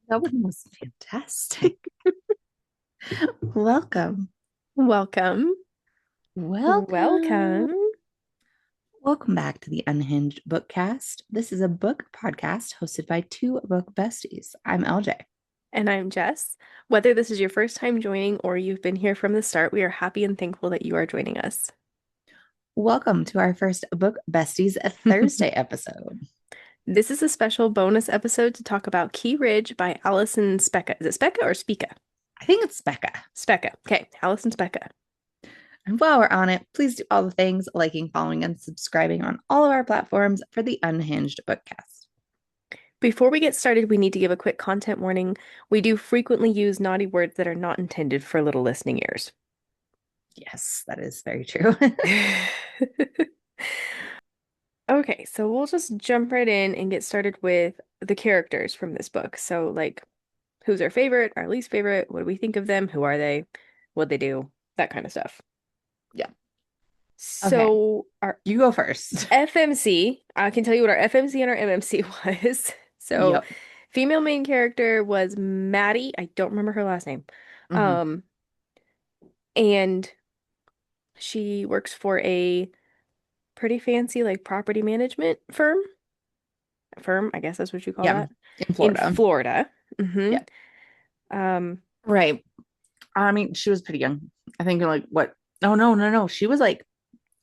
That one was fantastic. Welcome. Welcome. Welcome. Welcome. Welcome back to the Unhinged BookCast. This is a book podcast hosted by two book besties. I'm LJ. And I'm Jess. Whether this is your first time joining or you've been here from the start, we are happy and thankful that you are joining us. Welcome to our first Book Besties Thursday episode. This is a special bonus episode to talk about Key Ridge by Allison Speka. Is it Speka or Speka? I think it's Becca. Speka. Okay, Allison Speka. And while we're on it, please do all the things liking, following, and subscribing on all of our platforms for the Unhinged BookCast. Before we get started, we need to give a quick content warning. We do frequently use naughty words that are not intended for little listening ears. Yes, that is very true. Okay, so we'll just jump right in and get started with the characters from this book. So, like, who's our favorite, our least favorite? What do we think of them? Who are they? What they do? That kind of stuff. Yeah. Okay. So, our You go first. FMC, I can tell you what our FMC and our MMC was. So, Yep. female main character was Maddie. I don't remember her last name. Mhm. Um, and she works for a pretty fancy, like, property management firm, I guess that's what you call Yeah. that, In in Florida. Florida. hmm Yeah. Um, Right. I mean, she was pretty young. I think like what? Oh no. She was like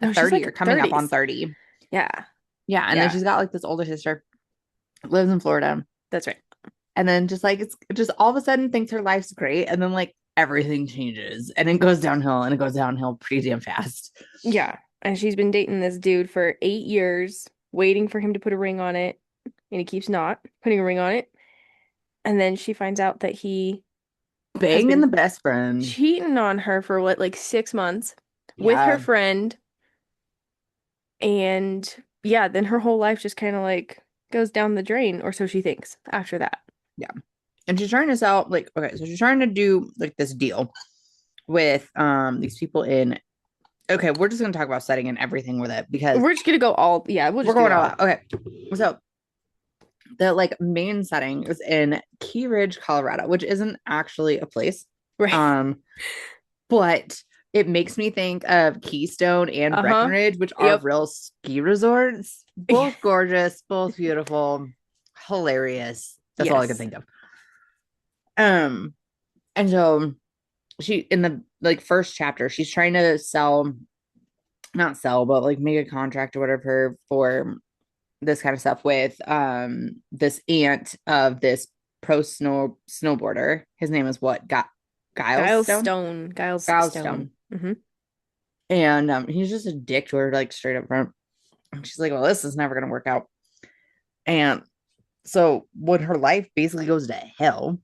no, she's 30 like or coming up on 30s. 30. Yeah, Yeah. And then yeah, she's got like this older sister, lives in Florida. that's right. And then just like it's just all of a sudden thinks her life's great. And then like everything changes and it goes downhill and it goes downhill pretty damn fast. Yeah, and she's been dating this dude for 8 years, waiting for him to put a ring on it, and he keeps not putting a ring on it. And then she finds out that he has Banging the been best friend. cheating on her for what, like 6 months with her Yeah. friend. And yeah, then her whole life just kind of like goes down the drain, or so she thinks after that. Yeah. And she's trying to sell like okay, so she's trying to do like this deal with these people in okay, we're just gonna talk about setting and everything with it because We're just gonna go all, yeah, we'll we're just do going it all all. out. Okay. So the like main setting is in Key Ridge, Colorado, which isn't actually a place. Right. Um, but it makes me think of Keystone and Uh-huh. Breckenridge, which are Yep. real ski resorts. Both gorgeous, both beautiful, hilarious. That's all I can Yes. think of. Um, and so she in the like first chapter, she's trying to sell, not sell, but like make a contract or whatever for this kind of stuff with this aunt of this pro snowboarder. His name is what? Giles Giles Stone? Stone. Giles Giles Stone. Stone. hmm And he's just a dick to her, like straight up front. And she's like, well, this is never gonna work out. And so when her life basically goes to hell,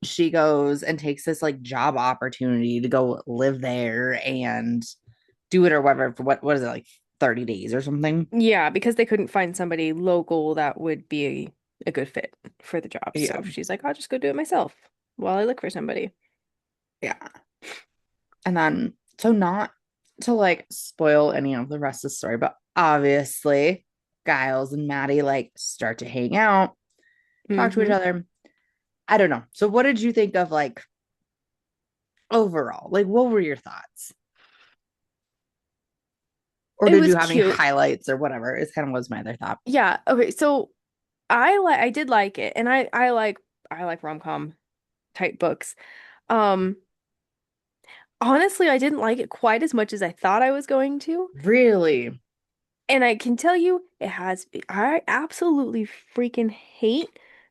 she goes and takes this like job opportunity to go live there and do it or whatever for what is it, like 30 days or something. Yeah, because they couldn't find somebody local that would be a good fit for the job. Yeah. So she's like, I'll just go do it myself while I look for somebody. Yeah. And then, so not to like spoil any of the rest of the story, but obviously, Giles and Maddie like start to hang out, talk to each hmm other. I don't know. So, what did you think of like overall? Like, what were your thoughts? Or It did was you have any cute. highlights or whatever? It's kind of was my other thought. Yeah. Okay. So I did like it, and I like rom-com type books. Um, Honestly, I didn't like it quite as much as I thought I was going to. Really? And I can tell you, I absolutely freaking hate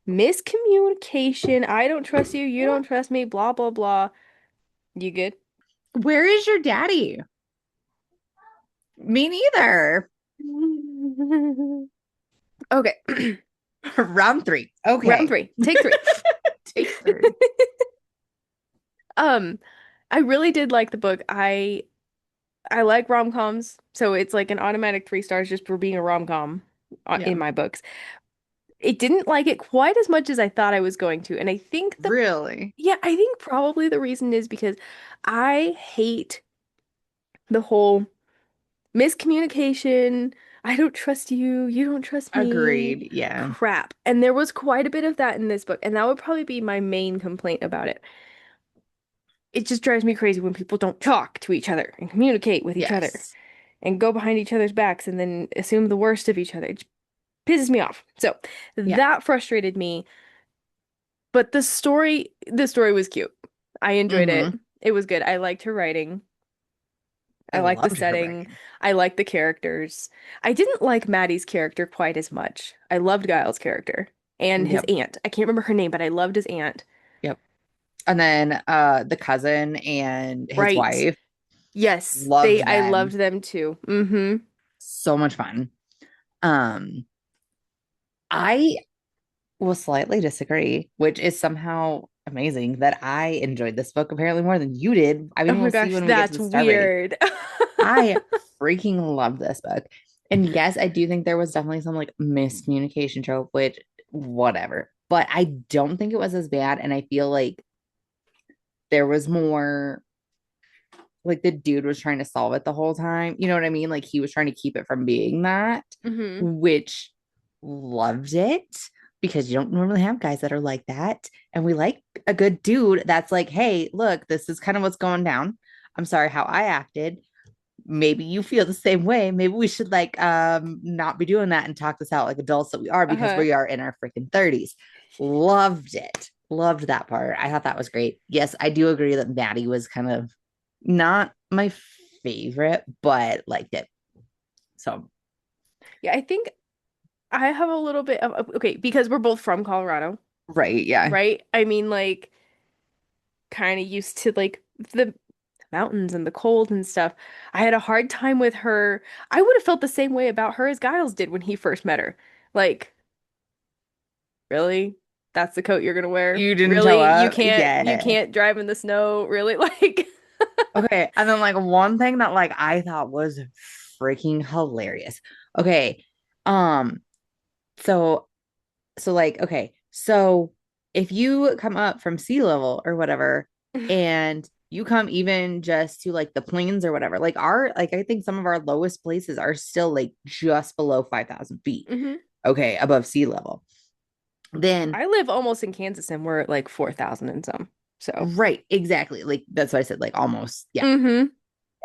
miscommunication. I don't trust you, you don't trust me, blah, blah, blah. You good? Where is your daddy? Me neither. Okay. Round three. Round Okay. three. Take three. Take three. Um, I really did like the book. I like rom-coms, so it's like an automatic 3 stars just for being a rom-com Yeah. in my books. It didn't like it quite as much as I thought I was going to, and I think Really? I think probably the reason is because I hate the whole miscommunication. I don't trust you, you don't trust me Agreed. Yeah. crap. And there was quite a bit of that in this book, and that would probably be my main complaint about it. It just drives me crazy when people don't talk to each other and communicate with each other Yes. and go behind each other's backs and then assume the worst of each other. It just pisses me off. So Yeah. that frustrated me, but the story was cute. I enjoyed it. Hmm. It was good. I liked her writing. I I liked the loved her setting. writing. I liked the characters. I didn't like Maddie's character quite as much. I loved Giles' character and his Yep. aunt. I can't remember her name, but I loved his aunt. Yep. And then the cousin and his Right. wife, Yes, loved I loved them. them too. Mm-hmm. So much fun. Um, I will slightly disagree, which is somehow amazing that I enjoyed this book apparently more than you did. I Oh mean, my we'll see gosh, when we get to that's the star rating. weird. I freaking love this book. And yes, I do think there was definitely some like miscommunication trope, which whatever. But I don't think it was as bad. And I feel like there was more like the dude was trying to solve it the whole time. You know what I mean? Like he was trying to keep it from being that, Hmm. which loved it because you don't normally have guys that are like that. And we like a good dude that's like, hey, look, this is kind of what's going down. I'm sorry how I acted. Maybe you feel the same way. Maybe we should like not be doing that and talk this out like adults that we are because Uh-huh. we are in our freaking 30s. Loved it. Loved that part. I thought that was great. Yes, I do agree that Maddie was kind of not my favorite, but liked it. So, Yeah, I think I have a little bit of okay, because we're both from Colorado, right. Yeah. right? I mean, like, kind of used to like the mountains and the cold and stuff. I had a hard time with her. I would have felt the same way about her as Giles did when he first met her. Like, really? That's the coat you're gonna wear? You didn't show Really? up. You Yeah. can't drive in the snow? Really? Like, Okay. And then like one thing that like I thought was freaking hilarious. Okay. Um, so like, okay, so if you come up from sea level or whatever, and you come even just to like the plains or whatever, like our, like I think some of our lowest places are still like just below 5,000 feet, hmm. okay, above sea level. Then, I live almost in Kansas and we're at like 4,000 and some. So, right, exactly. Like that's what I said, like almost, yeah. hmm.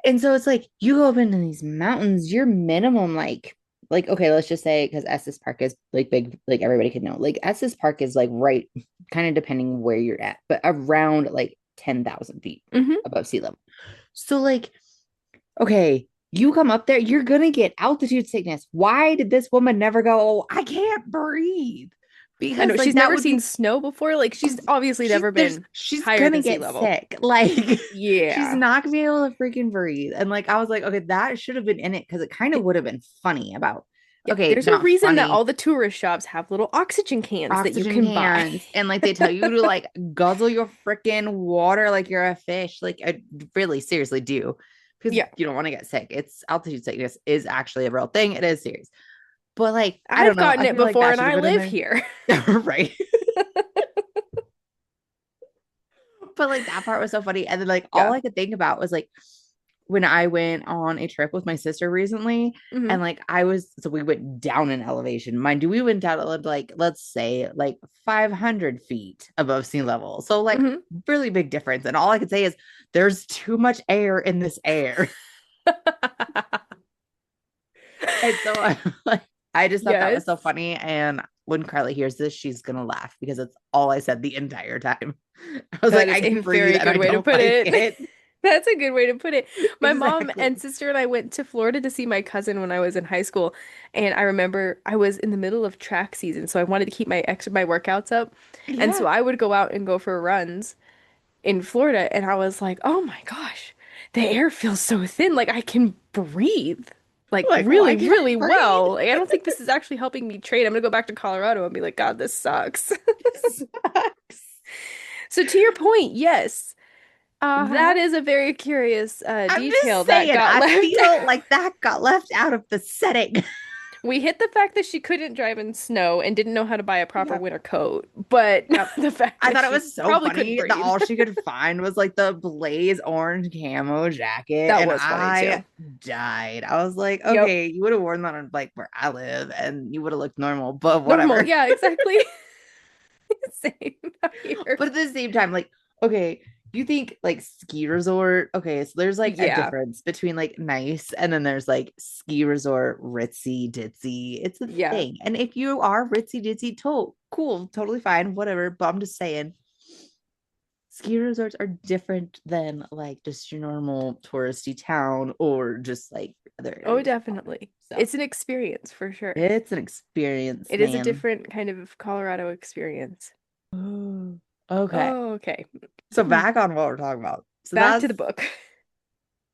And so it's like you go up into these mountains, your minimum like okay, let's just say because Estes Park is like big, like everybody could know. Like Estes Park is like right, kind of depending where you're at, but around like 10,000 feet Hmm. above sea level. So like, okay, you come up there, you're gonna get altitude sickness. Why did this woman never go, oh, I can't breathe? I Because know like she's that never would seen be snow before. Like she's obviously never been she's higher gonna than sea get level. sick. Like she's Yeah. not gonna be able to freaking breathe. And like I was like, okay, that should have been in it because it kind of It- would have been funny about yeah, okay, there's a not reason that funny, all the tourist shops have little oxygen cans that you oxygen can buy. cans. And like they tell you to like guzzle your freaking water like you're a fish. Like I really seriously do. Because Yeah, you don't want to get sick. It's altitude sickness is actually a real thing. It is serious. But like, I don't I've know. gotten I it feel like before that and should have I been in live there. here. Right. But like that part was so funny. And then like all Yeah. I could think about was like when I went on a trip with my sister recently, Hmm. and like I was so we went down in elevation. Mind you, we went down at like let's say like 500 feet above sea level. So like Hmm. really big difference. And all I could say is there's too much air in this air. And so I like I just thought that was Yes. so funny. And when Carly hears this, she's gonna laugh because it's all I said the entire time. I was That like, is I a can breathe very and I good way to don't put like it. it. That's a good way to put it. My mom and Exactly. sister and I went to Florida to see my cousin when I was in high school, and I remember I was in the middle of track season, so I wanted to keep my workouts up. And Yeah. so I would go out and go for runs in Florida, and I was like, "Oh my gosh, the air feels so thin, like I can breathe." Like Like, why really, can't I really breathe? well. Like, I don't think this is actually helping me train. I'm gonna go back to Colorado and be like, God, this sucks. This sucks. So to your point, yes. Uh-huh. That is a very curious I'm detail just that saying, got I left. feel like that got left out of the setting. We hit the fact that she couldn't drive in snow and didn't know how to buy a proper Yep. winter coat, but Yep. the fact I that thought it she was so probably couldn't funny that breathe. all she could find was like the blaze orange camo jacket, That and was funny I too. died. I was like, Yep. okay, you would have worn that on like where I live, and you would have looked normal, but Normal. whatever. Yeah, exactly. Same here. But at the same time, like, okay, you think like ski resort, okay, so there's like a Yeah. difference between like nice and then there's like ski resort, ritzy, ditzy. It's a Yeah. thing. And if you are ritzy, ditzy, cool, totally fine, whatever. But I'm just saying, ski resorts are different than like just your normal touristy town or just like other Oh, areas of Colorado. definitely. So It's an experience for sure. it's an experience, It is a man. different kind of Colorado experience. Oh, okay. Oh, okay. So back on what we're talking about. So Back to that's the book.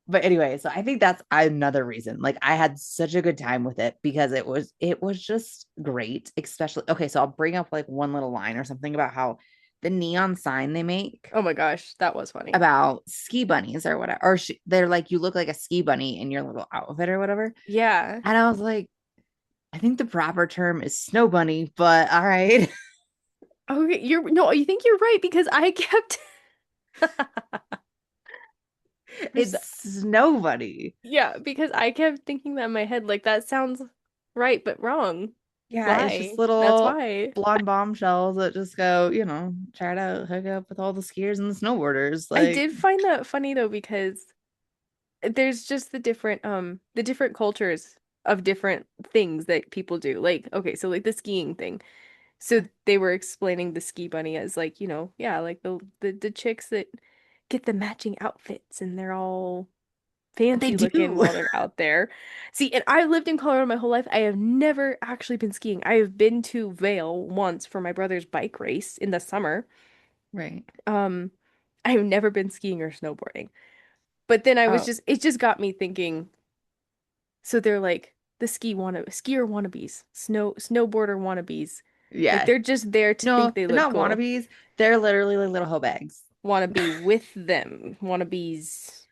but anyway, so I think that's another reason. Like I had such a good time with it because it was just great, especially okay, so I'll bring up like one little line or something about how the neon sign they make Oh my gosh, that was funny. about ski bunnies or whatever, or they're like you look like a ski bunny in your little outfit or whatever. Yeah. And I was like, I think the proper term is snow bunny, but all right. Okay, you're no, you think you're right because I kept for It's snow bunny. yeah, because I kept thinking that in my head, like that sounds right, but wrong. Yeah, it's just Why? That's little why. blonde bombshells that just go, try to hook up with all the skiers and the snowboarders. I Like, did find that funny though because there's just the different cultures of different things that people do. Like, okay, so like the skiing thing. So they were explaining the ski bunny as like, yeah, like the chicks that get the matching outfits and they're all they fancy looking do. while they're out there. See, and I lived in Colorado my whole life. I have never actually been skiing. I have been to Vail once for my brother's bike race in the summer. Right. Um, I have never been skiing or snowboarding. But then Oh, it just got me thinking, so they're like the skier wannabes, snowboarder wannabes. Like yeah. they're just there to think No, they they're look not cool. wannabes. They're literally like little hoe bags. Wanna be with them. Wannabes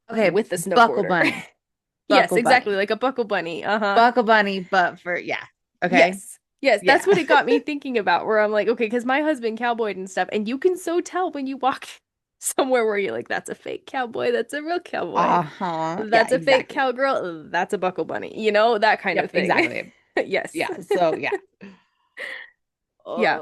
Okay, with the buckle snowboarder. bunny. Yes, Buckle exactly, bunny. like a buckle bunny. Uh-huh. Buckle bunny, but for, yeah. Okay. Yes. Yes, that's Yeah. what it got me thinking about, where I'm like, okay, because my husband cowboyed and stuff, and you can so tell when you walk somewhere where you're like, that's a fake cowboy, that's a real cowboy, Uh-huh. Yeah, that's a fake exactly. cowgirl, that's a buckle bunny, that kind of Yep, thing. exactly. Yes. Yeah. So, yeah. Yeah.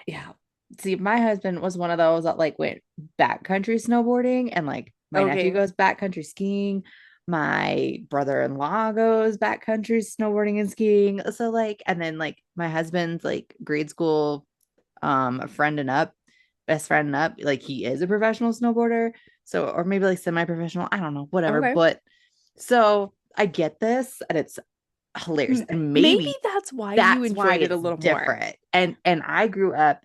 Yeah. See, my husband was one of those that like went backcountry snowboarding, and like my nephew Okay. goes backcountry skiing. My brother-in-law goes backcountry snowboarding and skiing. So like, and then like my husband's like grade school a friend and up, best friend and up, like he is a professional snowboarder. So or maybe like semi-professional, I don't know, whatever. Okay. But so I get this and it's hilarious. And Maybe maybe that's why you that's why enjoyed it a it's little more. different. And I grew up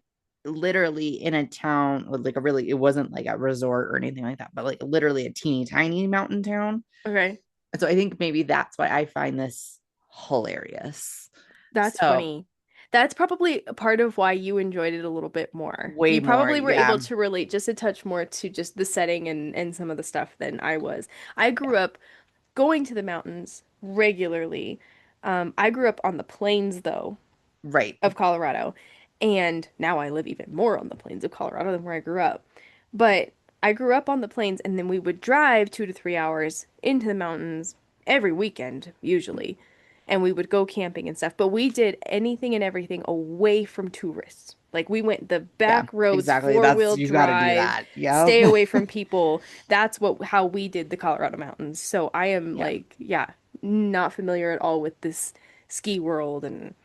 literally in a town with like a really, it wasn't like a resort or anything like that, but like literally a teeny tiny mountain town. Okay. And so I think maybe that's why I find this hilarious. That's So funny. That's probably a part of why you enjoyed it a little bit more. way You more, probably were able yeah. to relate just a touch more to just the setting and some of the stuff than I was. I Yeah. grew up going to the mountains regularly. I grew up on the plains though Right. of Colorado, and now I live even more on the plains of Colorado than where I grew up. But I grew up on the plains, and then we would drive 2 to 3 hours into the mountains every weekend, usually, and we would go camping and stuff. But we did anything and everything away from tourists. Like we went the Yeah, back roads, exactly. That's four-wheel you got to do drive, that. Yep. stay away from people. That's how we did the Colorado mountains. So I am Yep. like, yeah, not familiar at all with this ski world and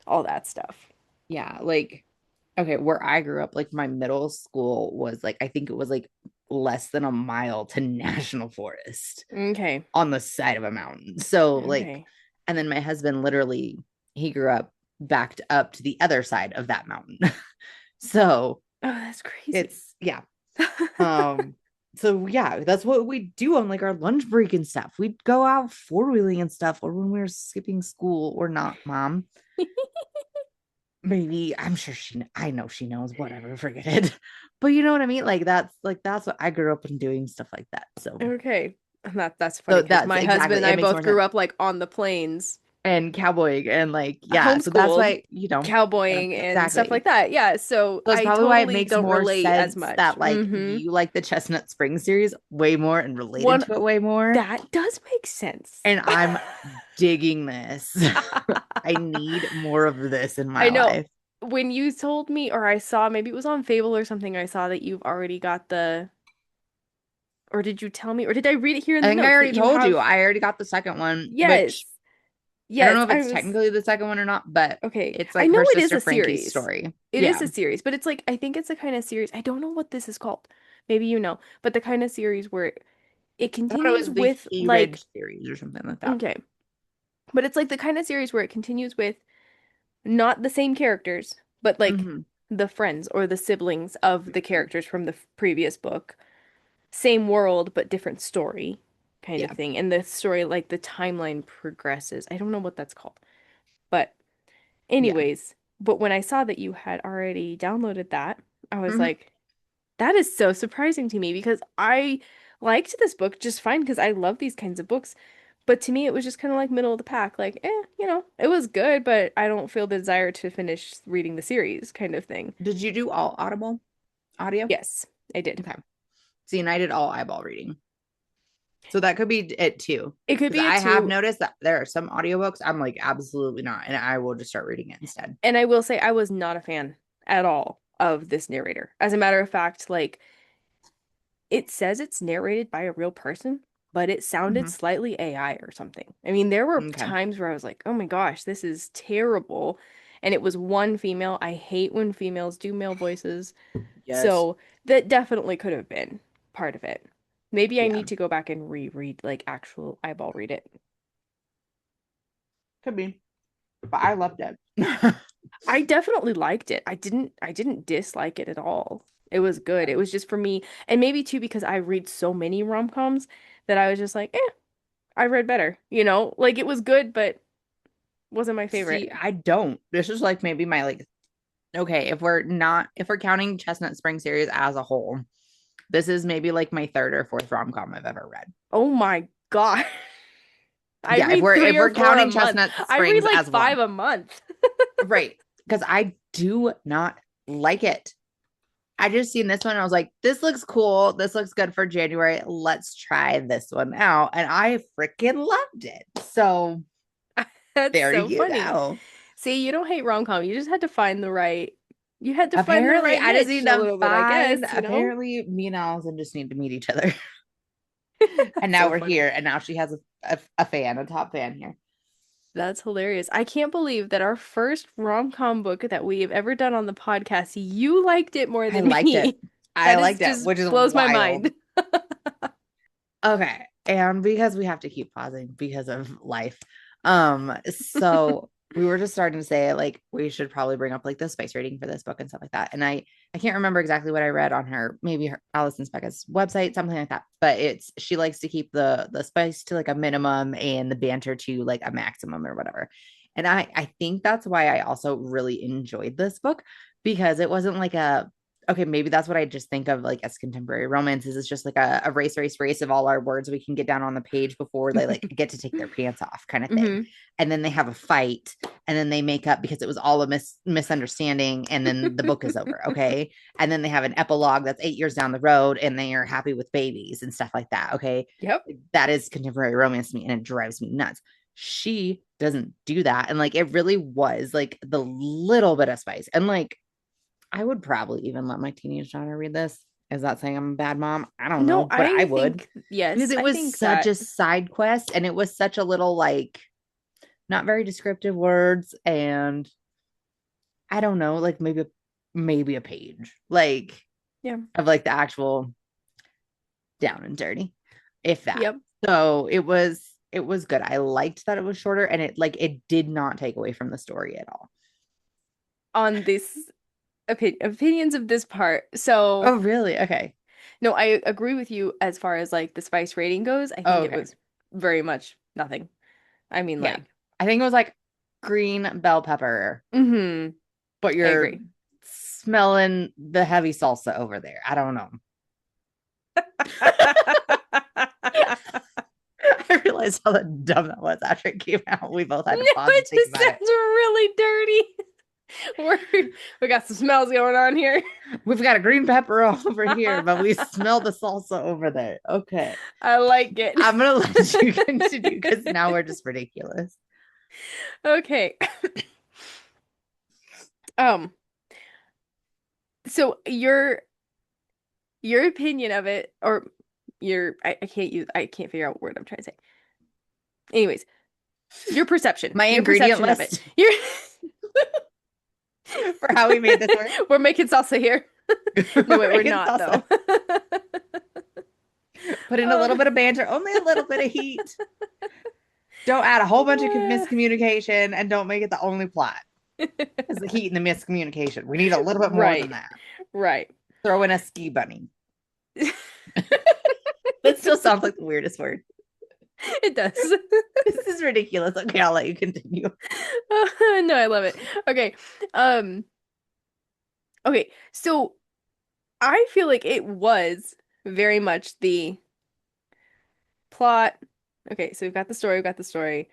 all that stuff. Yeah, like okay, where I grew up, like my middle school was like I think it was like less than a mile to national forest Okay. on the side of a mountain. So like Okay. and then my husband literally he grew up backed up to the other side of that mountain. So Oh, that's crazy. it's yeah. Um so yeah, that's what we do on like our lunch break and stuff. We'd go out four-wheeling and stuff or when we were skipping school or not, mom. Maybe I'm sure I know she knows, whatever, forget it. But you know what I mean? Like that's what I grew up in doing stuff like that. So Okay. That's funny so because that's my husband exactly and it I makes both more grew sense. up like on the plains. and cowboying and like, yeah. So that's Homeschooled, why, you know, yeah, cowboying and stuff like exactly. that. Yeah, so So that's I probably why it totally makes don't more relate as sense much. that like you like the Chestnut Springs series way more and related One to it way more. that does make sense. And I'm digging this. I need more of this in my I know life. when you told me, or I saw, maybe it was on Fable or something, I saw that you've already got or did you tell me, or did I read it here in I the think I notes that already you told you. have? I already got the second one, Yes. which I don't Yes, know if I it's was technically the second one or not, but okay. it's I like know her it is sister a Frankie's series. story. It is Yeah. a series, but it's like I think it's a kind of series. I don't know what this is called. Maybe you know, but the kind of series where it I thought it continues was the with He like Ridge series or something like that. okay, but it's like the kind of series where it continues with not the same characters, but like Hmm. the friends or the siblings of the characters from the previous book. Same world, but different story kind of Yeah. thing. And the story, like the timeline progresses. I don't know what that's called. But Yeah. anyways, but when I saw that you had already downloaded that, I was Hmm. like, that is so surprising to me because I liked this book just fine because I love these kinds of books. But to me, it was just kind of like middle of the pack. Like, it was good, but I don't feel the desire to finish reading the series kind of thing. Did you do all Audible audio? Yes, I did. Okay. See, and I did all eyeball reading. So that could be it too. It could Because be a I have two. noticed that there are some audiobooks I'm like, absolutely not. And I will just start reading it instead. And I will say I was not a fan at all of this narrator. As a matter of fact, like it says it's narrated by a real person, but it sounded Hmm. slightly AI or something. I mean, there were Okay. times where I was like, "Oh my gosh, this is terrible." And it was one female. I hate when females do male voices. Yes. So that definitely could have been part of it. Maybe I Yeah. need to go back and reread, like actual eyeball read it. Could be. But I loved it. I definitely liked it. I didn't dislike it at all. It was good. It was just for me, and maybe too because I read so many rom-coms that I was just like, I read better, you know? Like it was good, but wasn't my See, favorite. I don't. This is like maybe my like okay, if we're counting Chestnut Spring series as a whole, this is maybe like my third or fourth rom-com I've ever read. Oh my God. I Yeah, read three if or we're four a counting month. Chestnut I read Springs like as one. five a month. Right. Because I do not like it. I just seen this one and I was like, this looks cool. This looks good for January. Let's try this one out. And I freaking loved it. So That's there so you funny. go. See, you don't hate rom-com. You just had to find the right, you had to find the Apparently, right I just niche need a to little bit, I find, guess, you know? apparently, me and Allison just need to meet each other. And That's now so we're funny. here. And now she has a fan, a top fan here. That's hilarious. I can't believe that our first rom-com book that we have ever done on the podcast, you liked it more I than liked it. me. I That is liked it, just which is blows my wild. mind. Okay. And because we have to keep pausing because of life. So we were just starting to say like we should probably bring up like the spice rating for this book and stuff like that. And I can't remember exactly what I read on her, maybe her Allison Speka's website, something like that. But it's she likes to keep the spice to like a minimum and the banter to like a maximum or whatever. And I think that's why I also really enjoyed this book because it wasn't like a okay, maybe that's what I just think of like as contemporary romances. It's just like a race of all our words we can get down on the page before they like get to take their pants off kind of thing. Hmm. And then they have a fight and then they make up because it was all a misunderstanding and then the book is over. Okay. And then they have an epilogue that's 8 years down the road and they are happy with babies and stuff like that. Okay. Yep. That is contemporary romance to me and it drives me nuts. She doesn't do that. And like it really was like the little bit of spice. And like I would probably even let my teenage daughter read this. Is that saying I'm a bad mom? I don't No, know, but I I would think, because yes, it I was think such that. a side quest and it was such a little like not very descriptive words and I don't know, like maybe a page like Yeah. of like the actual down and dirty, if that. Yep. So it was good. I liked that it was shorter and it did not take away from the story at all. On this opinions of this part. So, Oh, really? Okay. no, I agree with you as far as like the spice rating goes. I Oh, think it okay. was very much nothing. I mean, Yeah. like, I think it was like green bell pepper, but I you're agree. smelling the heavy salsa over there. I don't know. I realized how dumb that was after it came out. We both No, had to pause and it think just about it. sounds really dirty. We got some smells going on here. We've got a green pepper over here, but we smell the salsa over there. Okay. I like it. I'm gonna let you continue because now we're just ridiculous. Okay. Um, so your opinion of it, or I can't figure out what word I'm trying to say. Anyways, My your ingredient perception of it. list Your for how we made this work. We're making salsa here. No, wait, we're not salsa. though. Put in a little bit of banter, only a little bit of heat. Don't add a whole bunch of miscommunication and don't make it the only plot. It's the heat and the miscommunication. We need a little bit more than Right. that. Right. Throw in a ski bunny. That still sounds like the weirdest word. It does. This is ridiculous. Okay, I'll let you continue. No, I love it. Okay. Um, okay. So I feel like it was very much the plot. Okay, so we've got the story.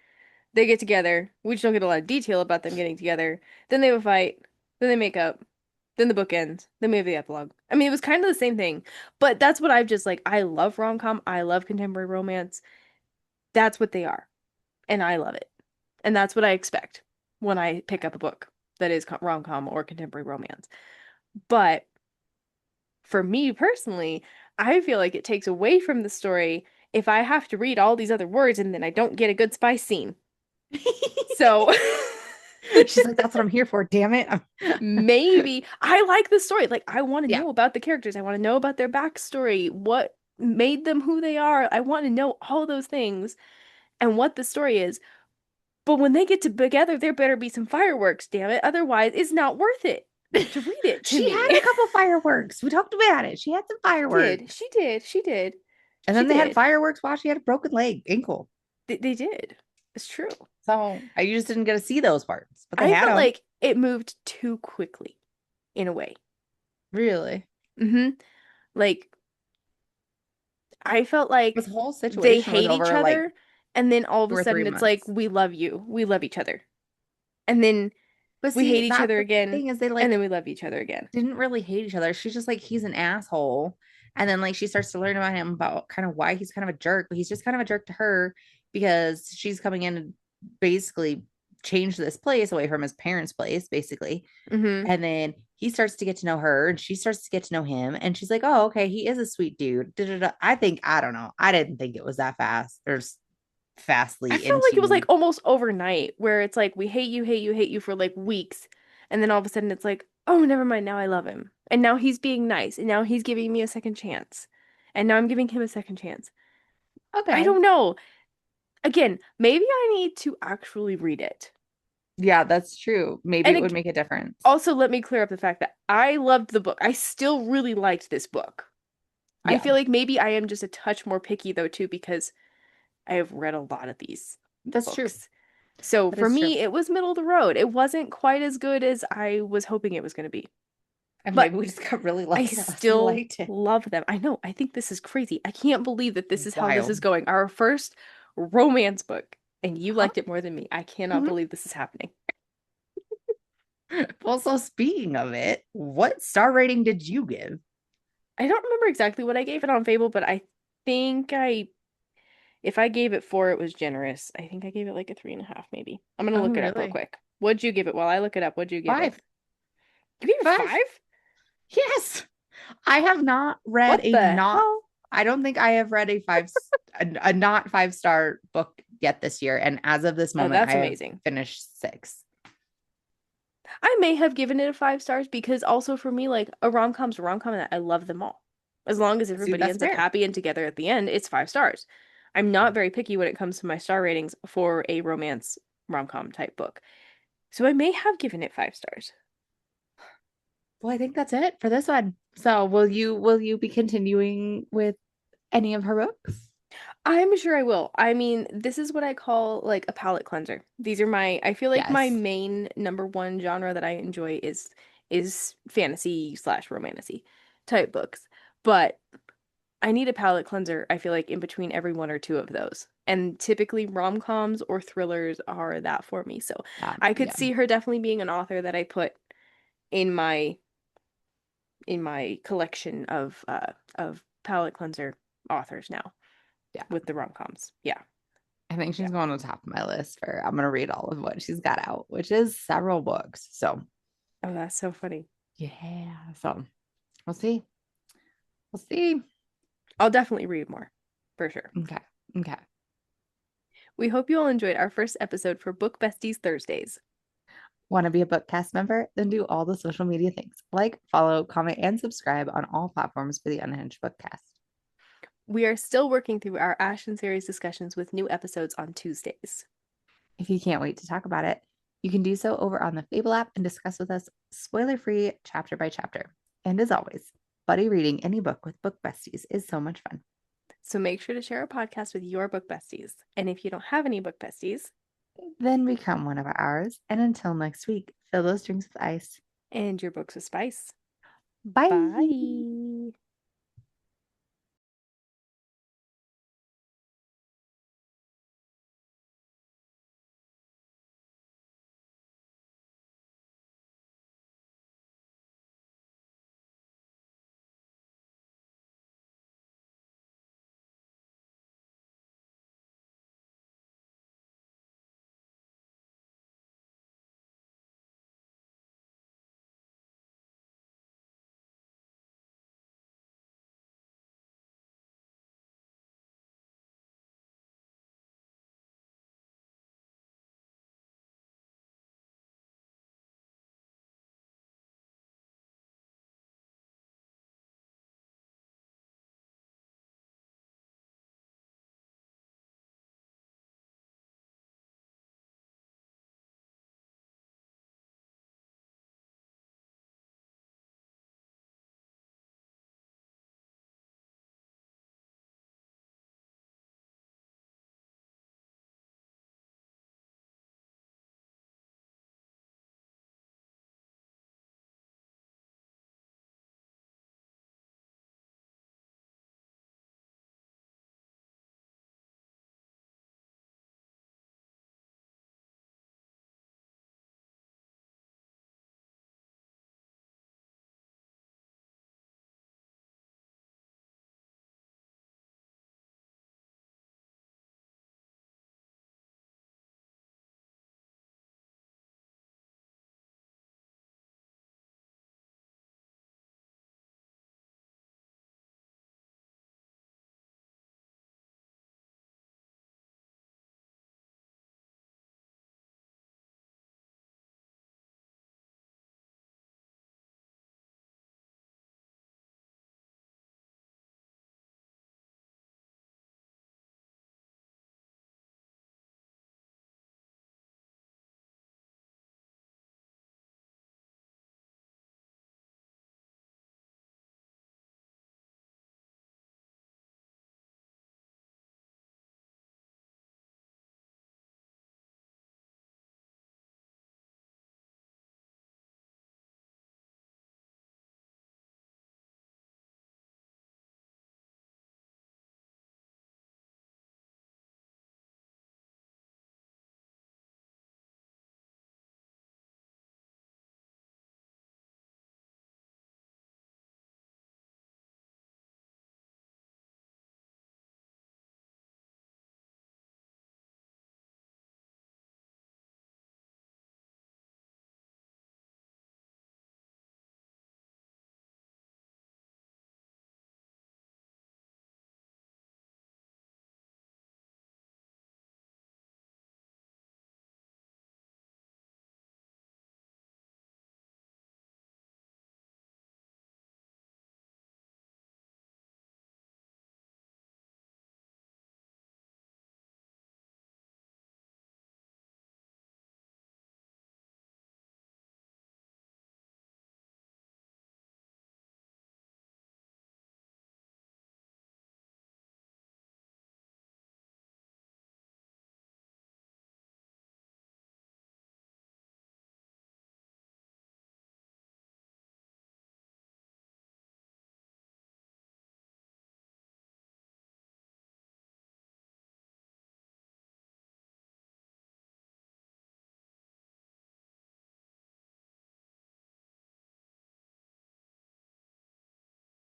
They get together. We just don't get a lot of detail about them getting together. Then they have a fight. Then they make up. Then the book ends. Then we have the epilogue. I mean, it was kind of the same thing, but that's what I've just like. I love rom-com. I love contemporary romance. That's what they are, and I love it. And that's what I expect when I pick up a book that is rom-com or contemporary romance. But for me personally, I feel like it takes away from the story if I have to read all these other words and then I don't get a good spice scene. So She's like, that's what I'm here for. Damn it. maybe I like the story. Like, I want to Yeah. know about the characters. I want to know about their backstory, what made them who they are. I want to know all those things and what the story is. But when they get together, there better be some fireworks, damn it. Otherwise, it's not worth it to read it to She had me. a couple fireworks. We talked about it. She had some Did. fireworks. She did. She did. And She then they had did. fireworks while she had a broken ankle. They did. It's true. So I just didn't get to see those parts, but they I had felt them. like it moved too quickly in a way. Really. Mm-hmm. Like, I felt This like whole they situation was hate each over like other, and then all of two a or three sudden it's like, months. we love you. We love each other. And then But we see, hate each that's other the again, thing is they and like then we love each other again. didn't really hate each other. She's just like he's an asshole. And then like she starts to learn about him about kind of why he's kind of a jerk, but he's just kind of a jerk to her because she's coming in and basically change this place away from his parents' place, basically. Mm-hmm. And then he starts to get to know her and she starts to get to know him. And she's like, oh, okay, he is a sweet dude. Da-da-da. I think, I don't know. I didn't think it was that fast or I fastly felt like it was like into. almost overnight, where it's like we hate you, hate you, hate you for like weeks, and then all of a sudden it's like, oh, never mind, now I love him. And now he's being nice, and now he's giving me a second chance. And now I'm giving him a second chance. I Okay. don't know. Again, maybe I need to actually read it. Yeah, that's true. Maybe And it would make a difference. also let me clear up the fact that I loved the book. I still really liked this book. I Yeah, feel like maybe I am just a touch more picky though too because I have read a lot of these that's true. books. So That for is true. me, it was middle of the road. It wasn't quite as good as I was hoping it was going to be. And But maybe we just got really I lucky that Leslie still liked it. love them. I know. I think this is crazy. I can't believe that this is how this is Wild. going. Our first romance book, and you Huh? liked it more than me. I cannot Mhm. believe this is happening. Well, so speaking of it, what star rating did you give? I don't remember exactly what I gave it on Fable, but I think if I gave it four, it was generous. I think I gave it like a 3.5, maybe. I'm gonna Oh, look it up real really? quick. What'd you give it? While I look it up, what'd you give it? Five. You gave it Five. 5? Yes. I have not read What a the not, hell? I don't think I have read a not 5-star book yet this year. And as of this Oh, moment, I that's have amazing. finished 6. I may have given it a 5 stars because also for me, like a rom-com's a rom-com and I love them all. As long as See, everybody that's ends up fair. happy and together at the end, it's 5 stars. I'm not very picky when it comes to my star ratings for a romance rom-com type book. So I may have given it 5 stars. Well, I think that's it for this one. So will you be continuing with any of her books? I'm sure I will. I mean, this is what I call like a palate cleanser. These are I feel like my Yes. main number one genre that I enjoy is fantasy slash romantasy type books. But I need a palate cleanser, I feel like, in between every one or two of those. And typically rom-coms or thrillers are that for me. So I could Yeah, see her definitely being an author that I put in my collection of palate cleanser authors now yeah. with the rom-coms. Yeah. I think Yeah. she's going on the top of my list for I'm gonna read all of what she's got out, which is several books. So Oh, that's so funny. yeah. So we'll see. We'll see. I'll definitely read more for sure. Okay. Okay. We hope you all enjoyed our first episode for Book Besties Thursdays. Want to be a bookcast member? Then do all the social media things like follow, comment, and subscribe on all platforms for the Unhinged Bookcast. We are still working through our Ashen series discussions with new episodes on Tuesdays. If you can't wait to talk about it, you can do so over on the Fable app and discuss with us spoiler free chapter by chapter. And as always, buddy reading any book with book besties is so much fun. So make sure to share our podcast with your book besties. And if you don't have any book besties, Then become one of ours. And until next week, fill those drinks with ice. and your books with spice. Bye. Bye.